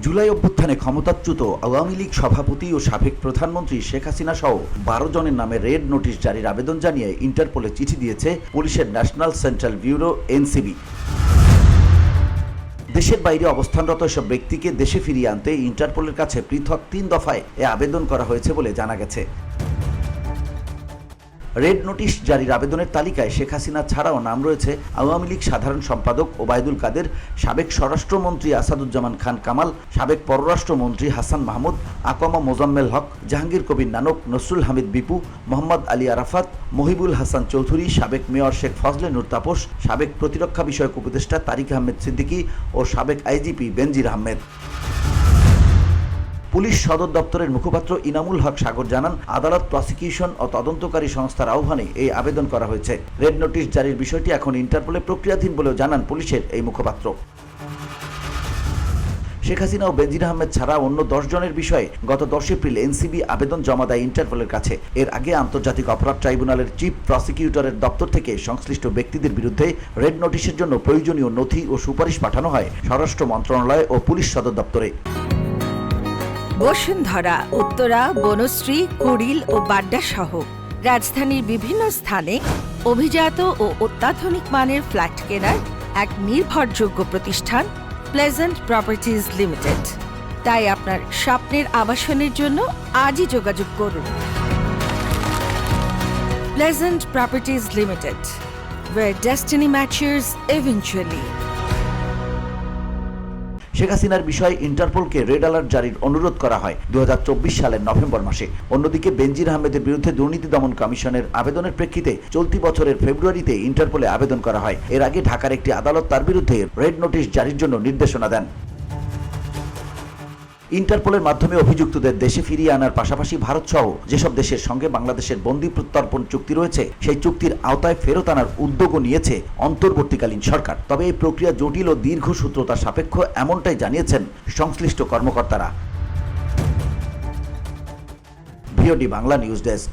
জুলাই অভ্যুত্থানে ক্ষমতাচ্যুত আওয়ামী লীগ সভাপতি ও সাবেক প্রধানমন্ত্রী শেখ হাসিনা সহ ১২ জনের নামে রেড নোটিশ জারির আবেদন জানিয়ে ইন্টারপোলে চিঠি দিয়েছে পুলিশের ন্যাশনাল সেন্ট্রাল ব্যুরো এনসিবি। দেশের বাইরে অবস্থানরত এসব ব্যক্তিকে দেশে ফিরিয়ে আনতে ইন্টারপোলের কাছে পৃথক ৩ দফায় এ আবেদন করা হয়েছে বলে জানা গেছে। রেড নোটিশ জারির আবেদনের তালিকায় শেখ হাসিনা ছাড়াও নাম রয়েছে আওয়ামী লীগ সাধারণ সম্পাদক ওবায়দুল কাদের, সাবেক স্বরাষ্ট্রমন্ত্রী আসাদুজ্জামান খান কামাল, সাবেক পররাষ্ট্রমন্ত্রী হাসান মাহমুদ, আকমা মোজাম্মেল হক, জাহাঙ্গীর কবির নানক, নসরুল হামিদ বিপু, মোহাম্মদ আলী আরাফাত, মহিবুল হাসান চৌধুরী, সাবেক মেয়র শেখ ফজলে নূর তাপস, সাবেক প্রতিরক্ষা বিষয়ক উপদেষ্টা তারিক আহমেদ সিদ্দিকী ও সাবেক আইজিপি বেনজির আহমেদ। পুলিশ সদর দপ্তরের মুখপাত্র ইনামুল হক সাগর জানান, আদালত, প্রসিকিউশন ও তদন্তকারী সংস্থার আহ্বানে এই আবেদন করা হয়েছে। রেড নোটিশ জারির বিষয়টি এখন ইন্টারপোলে প্রক্রিয়াধীন বলেও জানান পুলিশের এই মুখপাত্র। শেখ হাসিনা ও বেনজির আহমেদ ছাড়া অন্য 10 জনের বিষয়ে গত 10 এপ্রিল এনসিবি আবেদন জমা দেয় ইন্টারপোলের কাছে। এর আগে আন্তর্জাতিক অপরাধ ট্রাইব্যুনালের চিফ প্রসিকিউটরের দপ্তর থেকে সংশ্লিষ্ট ব্যক্তিদের বিরুদ্ধে রেড নোটিশের জন্য প্রয়োজনীয় নথি ও সুপারিশ পাঠানো হয় স্বরাষ্ট্র মন্ত্রণালয় ও পুলিশ সদর দপ্তরে। বসুন্ধরা, উত্তরা, বনশ্রী, কুড়িল ও বাড্ডা সহ রাজধানীর বিভিন্ন স্থানে অভিজাত ও অত্যাধুনিক মানের ফ্ল্যাট কেনার এক নির্ভরযোগ্য প্রতিষ্ঠান প্লেজেন্ট প্রপার্টিজ লিমিটেড। তাই আপনার স্বপ্নের আবাসনের জন্য আজই যোগাযোগ করুন। Pleasant properties limited, where destiny matches eventually. Sheikh হাসিনার বিষয়ে ইন্টারপোলকে রেড অ্যালার্ট জারির অনুরোধ করা হয় 2024 সালের নভেম্বর মাসে। অন্যদিকে বেনজির আহমেদের বিরুদ্ধে দুর্নীতি দমন কমিশনের আবেদনের প্রেক্ষিতে চলতি বছরের ফেব্রুয়ারিতে ইন্টারপোলে আবেদন করা হয়। এর আগে ঢাকার একটি আদালত তার বিরুদ্ধে রেড নোটিশ জারির জন্য নির্দেশনা দেন। ইন্টারপোলের মাধ্যমে অভিযুক্তদের দেশে ফিরিয়ে আনার পাশাপাশি ভারতসহ যেসব দেশের সঙ্গে বাংলাদেশের বন্দী প্রত্যর্পণ চুক্তি রয়েছে সেই চুক্তির আওতায় ফেরত আনার উদ্যোগও নিয়েছে অন্তর্বর্তীকালীন সরকার। তবে এই প্রক্রিয়া জটিল ও দীর্ঘসূত্রতা সাপেক্ষ এমনটাই জানিয়েছেন সংশ্লিষ্ট কর্মকর্তারা। VOD Bangla news desk.